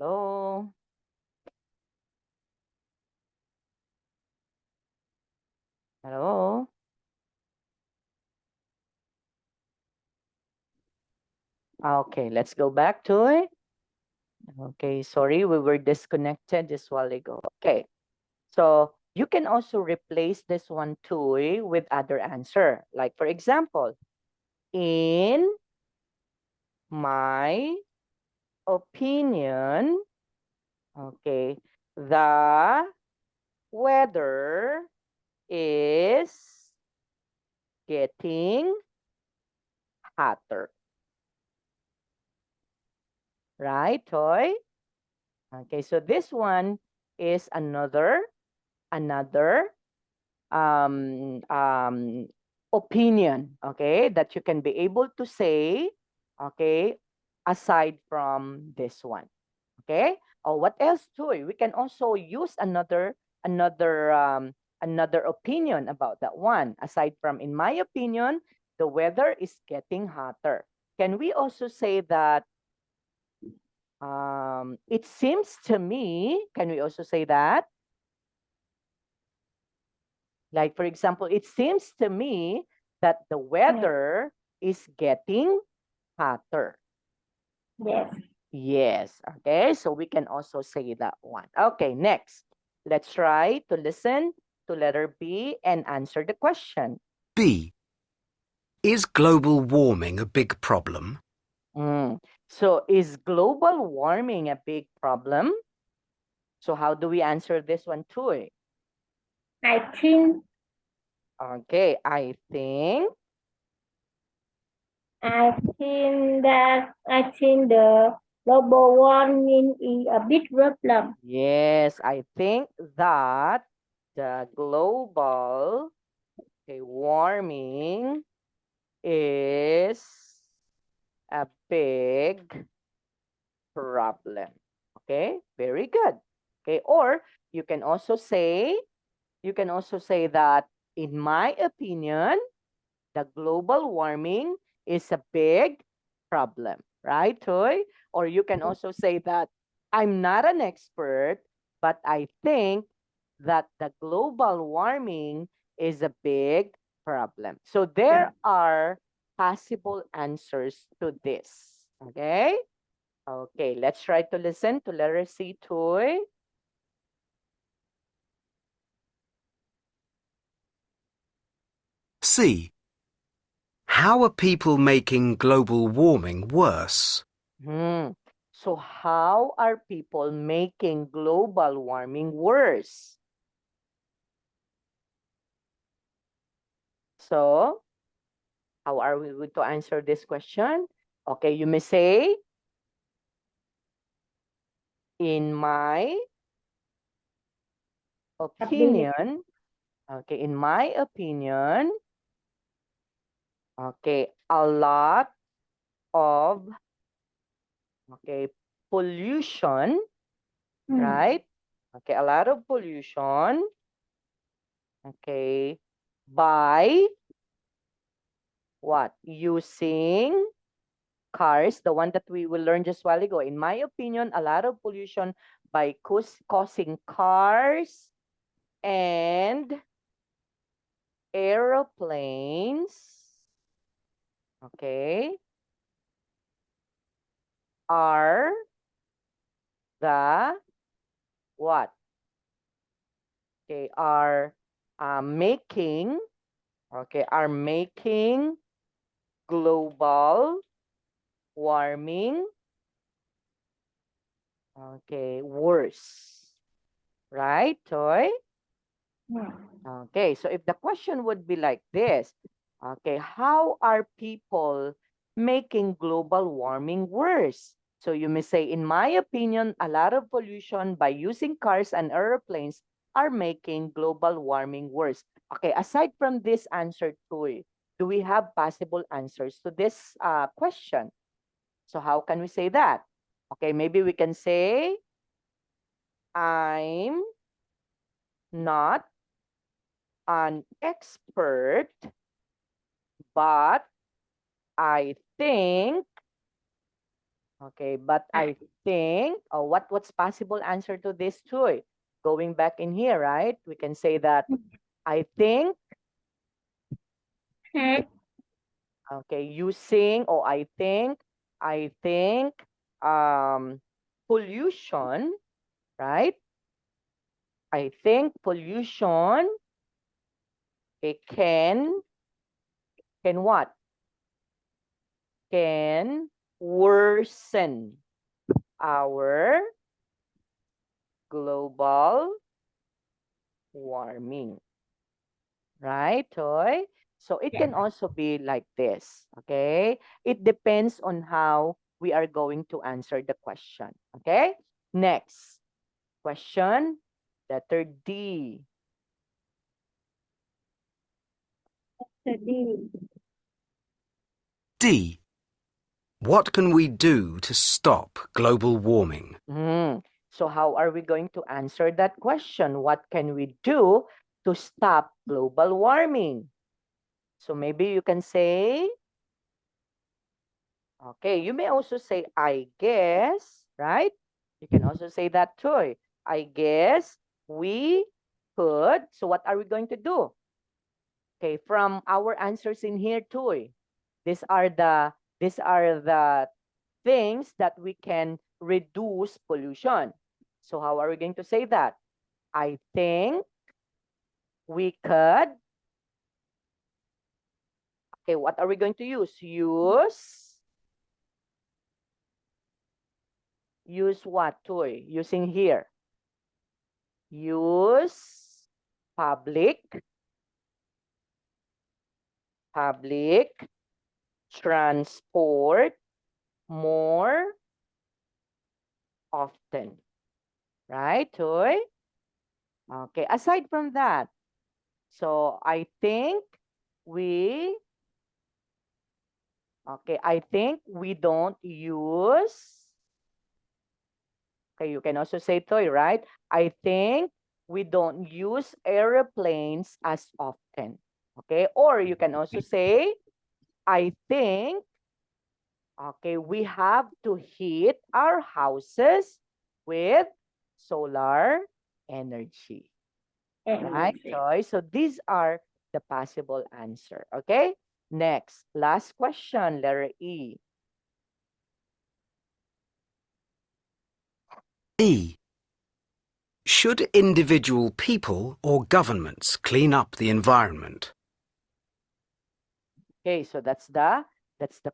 Hello? Hello? Okay, let's go back to it. Okay, sorry, we were disconnected just while ago. Okay, so you can also replace this one too with other answer. Like for example, in my opinion, okay, the weather is getting hotter. Right, Toy? Okay, so this one is another opinion, okay, that you can be able to say, okay, aside from this one, okay. Oh, what else too? We can also use another another opinion about that one. Aside from, in my opinion, the weather is getting hotter. Can we also say that it seems to me? Can we also say that? Like, for example, it seems to me that the weather is getting hotter. Yes. Yes. Okay. So we can also say that one. Okay. Next, let's try to listen to letter B and answer the question. B. Is global warming a big problem? So is global warming a big problem? So how do we answer this one too? I think Okay. I think I think the global warming is a big problem. yes, I think that the global warming is a big problem. Okay, very good. Okay, or you can also say that in my opinion, the global warming is a big problem, right, Toy? Or you can also say that I'm not an expert, but I think that the global warming is a big problem. So there are possible answers to this. Okay? Okay, let's try to listen to letter C, Toy. C. How are people making global warming worse? So how are people making global warming worse? So how are we going to answer this question? Okay, you may say, in my opinion, okay, in my opinion, okay, a lot of, okay, pollution, right? Okay, a lot of pollution, okay, by what? Using cars, the one that we will learn just a while ago. In my opinion, a lot of pollution by causing cars and aeroplanes, okay, are the what? Okay, are making, okay, are making global warming, okay, worse. Right, Toy? Okay, so if the question would be like this, okay, how are people making global warming worse? So you may say, in my opinion, a lot of pollution by using cars and airplanes are making global warming worse. Okay, aside from this answer, Toy, do we have possible answers to this question? So how can we say that? Okay, maybe we can say, I'm not an expert, but I think Okay, but I think, what's possible answer to this, Troy? Going back in here, right? We can say that I think, Had okay, using, or I think, pollution, right? I think pollution, it can what? Can worsen our global warming, right, Toy? So it yes. can also be like this, okay? It depends on how we are going to answer the question, okay? Next question, letter D. The D. D. What can we do to stop global warming? So how are we going to answer that question? What can we do to stop global warming? So maybe you can say, okay, you may also say, I guess, right? You can also say that too. I guess we could. So what are we going to do? Okay, from our answers in here too. These are the things that we can reduce pollution. So how are we going to say that? I think we could. Okay, what are we going to use? Use what, Toy? Using here. Use public transport more often. Right, Toy? Okay, aside from that, so I think we, I think we don't use, okay, you can also say Toy, right? I think we don't use airplanes as often. Okay, or you can also say, I think, okay, we have to heat our houses with solar energy. Right, Energy. Joy? So these are the possible answer. Okay, next, last question, letter E. E. Should individual people or governments clean up the environment? Okay, so that's the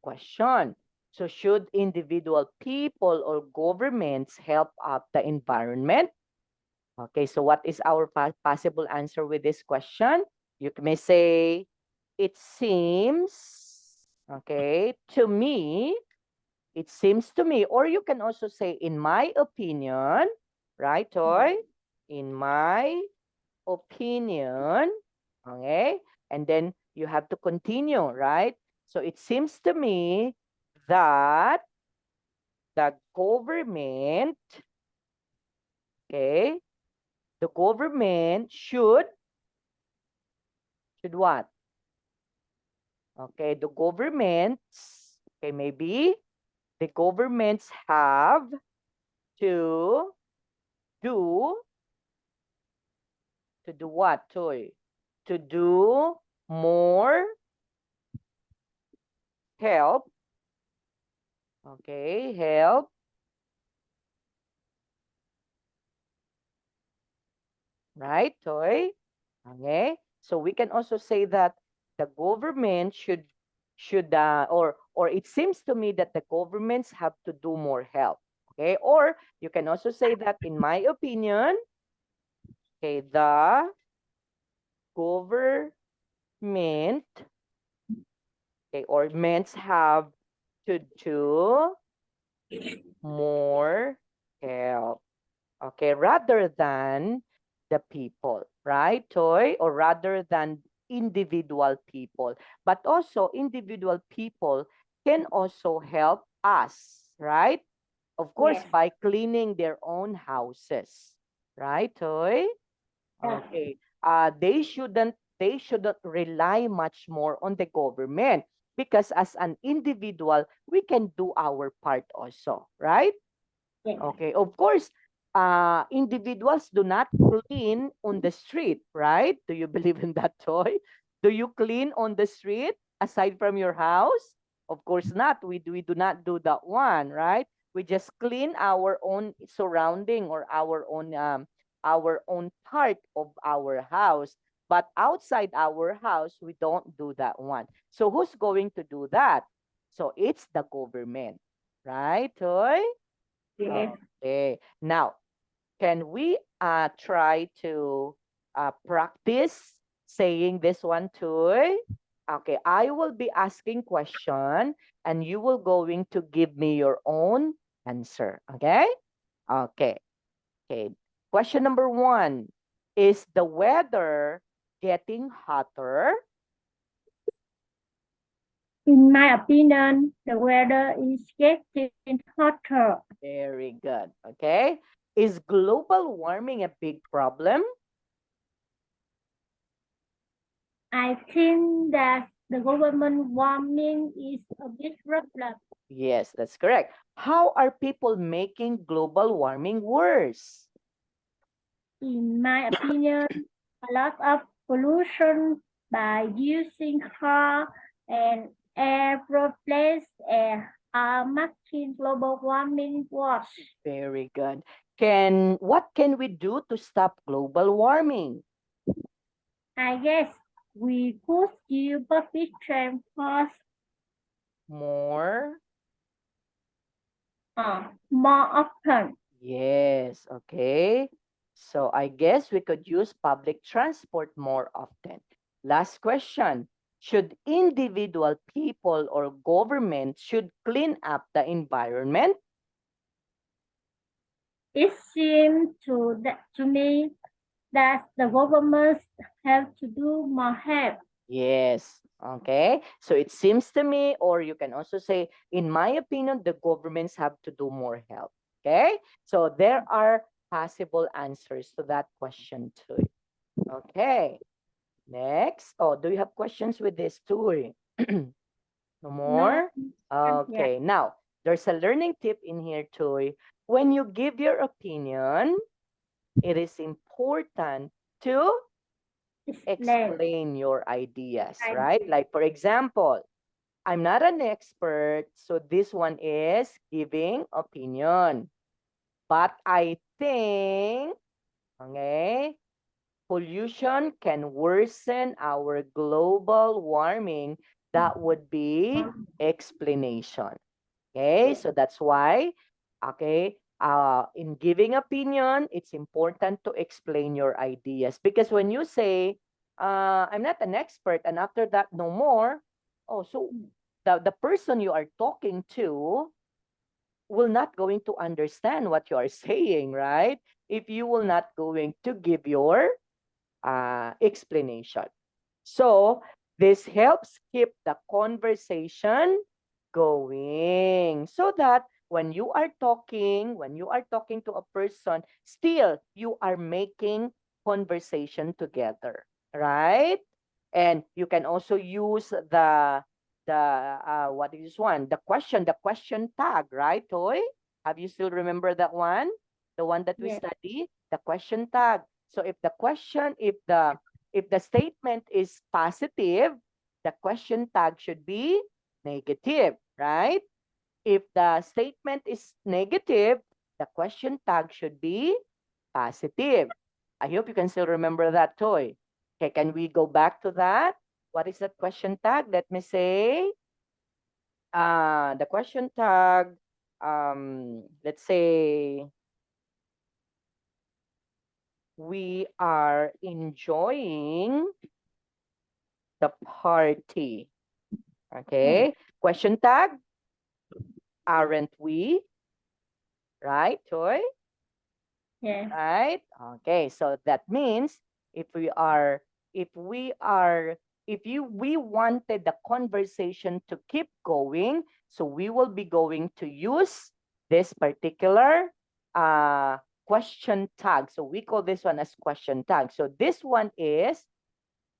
question. So should individual people or governments help out the environment? Okay, so what is our possible answer with this question? You may say, it seems, okay, to me, it seems to me, or you can also say, in my opinion, right, Toy? In my opinion, okay? And then you have to continue, right? So it seems to me that the government, okay, the government should what? Okay, the governments, okay, maybe the governments have to do what, Toy? To do more help, okay, help right, Toy? Okay, so we can also say that the government or it seems to me that the governments have to do more help. Okay, or you can also say that, in my opinion, okay, the government, okay, or ments have to do more help. Okay, rather than the people, right, Toy? Or rather than individual people. But also, individual people can also help us, right? Of course, Yes. by cleaning their own houses, right, Toy? Yeah. Okay. They shouldn't rely much more on the government. because as an individual, we can do our part also, right? Yes. Okay, of course, individuals do not clean on the street, right? Do you believe in that, Toy? Do you clean on the street aside from your house? Of course not. We do not do that one, right? We just clean our own surrounding or our own part of our house. But outside our house, we don't do that one. So who's going to do that? So it's the government, right, Toy? Yes. Okay. Now, can we try to practice saying this one too? Okay, I will be asking question and you will going to give me your own answer. Okay? Okay. Okay. Question number 1. Is the weather getting hotter? In my opinion, the weather is getting hotter. Very good. Okay. Is global warming a big problem? I think that the government warming is a big problem. Yes, that's correct. How are people making global warming worse? In my opinion, a lot of pollution by using car and aeroplanes are making global warming worse. Very good. What can we do to stop global warming? I guess we could use public transport More? more often. Yes, okay. So I guess we could use public transport more often. Last question. Should individual people or government should clean up the environment? It seems to me that the governments have to do more help. Yes. Okay. So it seems to me, or you can also say, in my opinion, the governments have to do more help. Okay. So there are possible answers to that question too. Okay. Next. Oh, do you have questions with this too? No more? Okay. Now, there's a learning tip in here too. When you give your opinion, it is important to explain your ideas, right? Like, for example, I'm not an expert, so this one is giving opinion. But I think, okay, pollution can worsen our global warming. That would be explanation. Okay, so that's why, okay, in giving opinion, it's important to explain your ideas. Because when you say, I'm not an expert, and after that, no more, oh, so the person you are talking to will not going to understand what you are saying, right? If you will not going to give your explanation. So this helps keep the conversation going so that when you are talking to a person, still you are making conversation together, right? And you can also use what is this one? The question tag, right, Toy? Have you still remember that one? The one that we study, the question tag. So if the question, if the statement is positive, the question tag should be negative, right? If the statement is negative, the question tag should be positive. I hope you can still remember that, Toy. Okay, can we go back to that? What is that question tag? Let me say, the question tag, let's say, we are enjoying the party. Okay, question tag, aren't we? Right, Toy? Yes. Right? Okay, so that means if we wanted the conversation to keep going, so we will be going to use this particular question tag. So we call this one as question tag. So this one is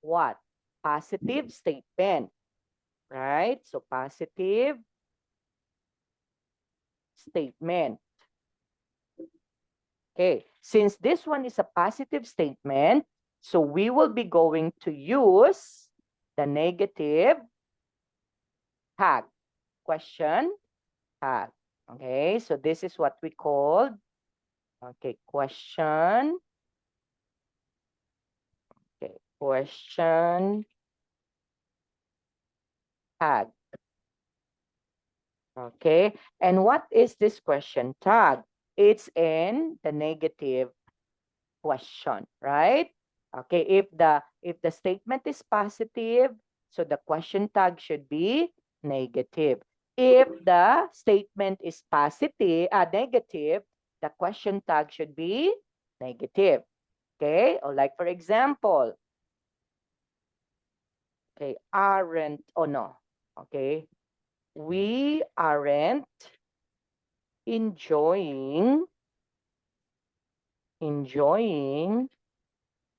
what? Positive statement, right? So positive statement. Okay, since this one is a positive statement, so we will be going to use the negative tag, question tag. Okay, so this is what we call, okay, question. Okay, question tag. Okay, and what is this question tag? It's in the negative question, right? Okay, if the statement is positive, so the question tag should be negative. If the statement is negative, the question tag should be negative. Okay, or like for example, okay, aren't, oh no, okay, we aren't enjoying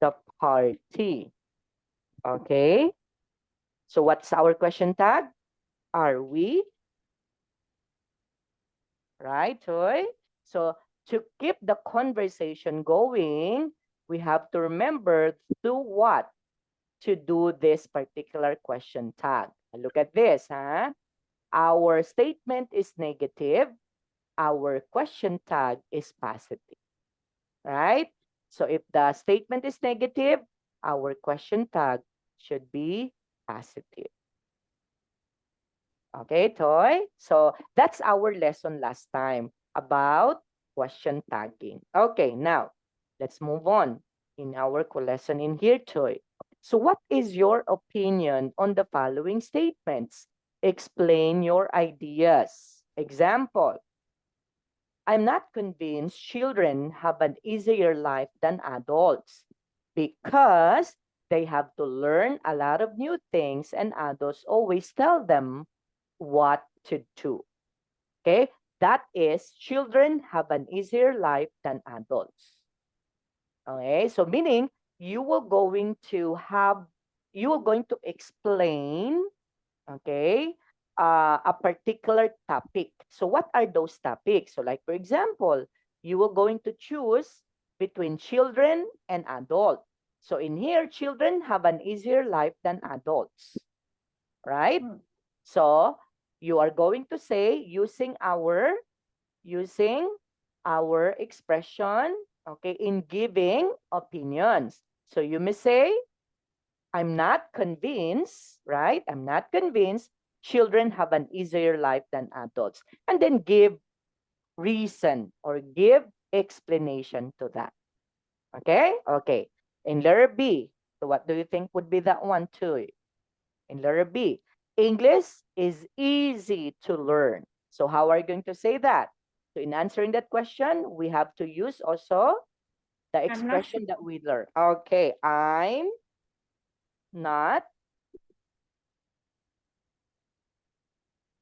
the party. Okay, so what's our question tag? Are we? Right, Toy? So to keep the conversation going, we have to remember to what? To do this particular question tag. Look at this, huh? Our statement is negative. Our question tag is positive, right? So if the statement is negative, our question tag should be positive. Okay, Toy? So that's our lesson last time about question tagging. Okay, now let's move on in our lesson in here, Toy. So what is your opinion on the following statements? Explain your ideas. Example, I'm not convinced children have an easier life than adults because they have to learn a lot of new things and adults always tell them what to do. Okay, that is, children have an easier life than adults. Okay, so meaning you will going to explain, okay, a particular topic. So what are those topics? So like for example, you will going to choose between children and adult. So in here, children have an easier life than adults, right? So you are going to say using our expression, okay, in giving opinions. So you may say, I'm not convinced, right? I'm not convinced children have an easier life than adults. And then give reason or give explanation to that. Okay? Okay. In letter B, so what do you think would be that one too? In letter B, English is easy to learn. So how are you going to say that? So in answering that question, we have to use also the expression that we learned. Okay, I'm not,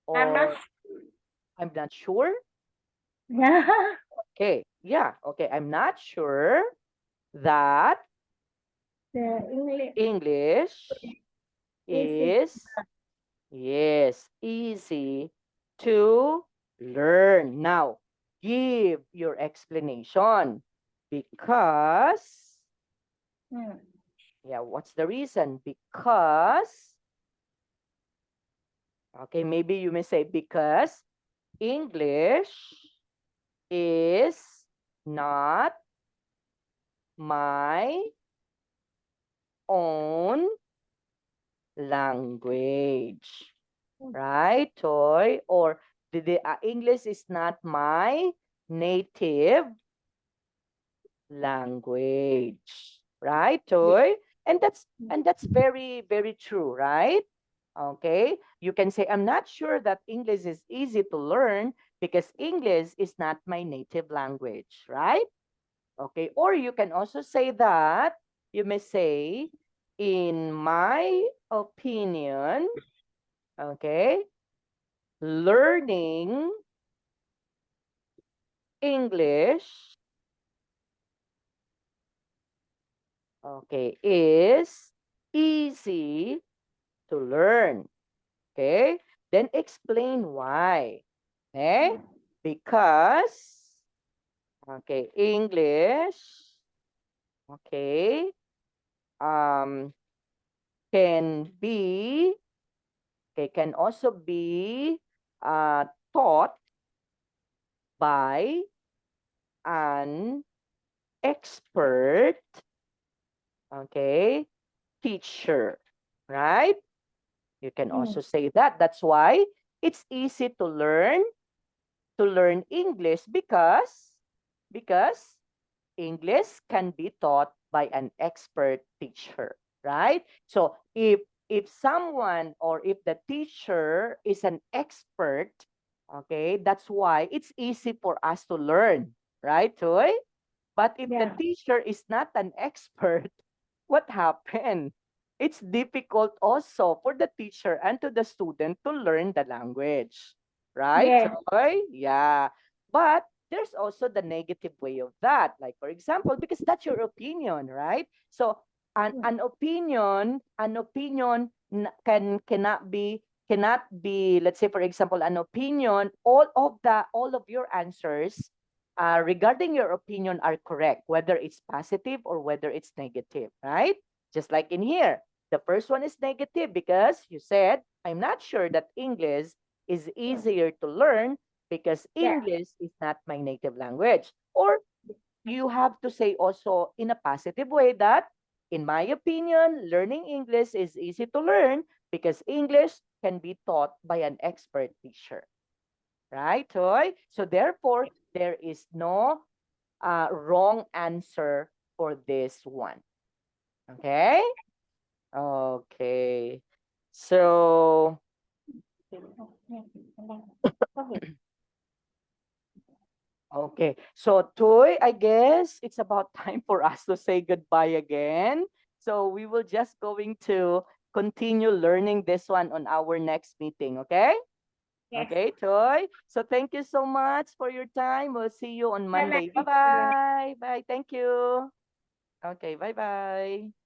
or I'm not sure. Yeah. Okay, yeah, okay, I'm not sure that The English English easy. is, yes, easy to learn. Now, give your explanation because, yeah, what's the reason? Because, okay, maybe you may say because English is not my own language, right, Toy? Or English is not my native language, right, Toy? And that's very, very true, right? Okay, you can say, I'm not sure that English is easy to learn because English is not my native language, right? Okay, or you can also say that, you may say, in my opinion, okay, learning English, okay, is easy to learn. Okay? Then explain why. Okay? Because, okay, English, okay, um, can be, okay, can also be taught by an expert, okay, teacher, right? You can Mm. also say that. That's why it's easy to learn English because English can be taught by an expert teacher, right? So if someone or if the teacher is an expert, okay, that's why it's easy for us to learn, right, Toy? But if the Yeah. teacher is not an expert, what happened? It's difficult also for the teacher and to the student to learn the language, right? Yes. Toy? Yeah. But there's also the negative way of that. Like, for example, because that's your opinion, right? So an opinion cannot be, let's say, for example, an opinion, all of your answers regarding your opinion are correct, whether it's positive or whether it's negative, right? Just like in here, the first one is negative because you said, I'm not sure that English is easier to learn because Yeah. English is not my native language. Or you have to say also in a positive way that, in my opinion, learning English is easy to learn because English can be taught by an expert teacher. Right, Toy? So therefore, there is no wrong answer for this one. Okay? Okay. So, okay. So, Toy, I guess it's about time for us to say goodbye again. So, we will just going to continue learning this one on our next meeting. Okay? Yes. Okay, Toy. So, thank you so much for your time. We'll see you on Bye bye, Monday. teacher. Bye-bye. Bye. Thank you. Okay, bye-bye.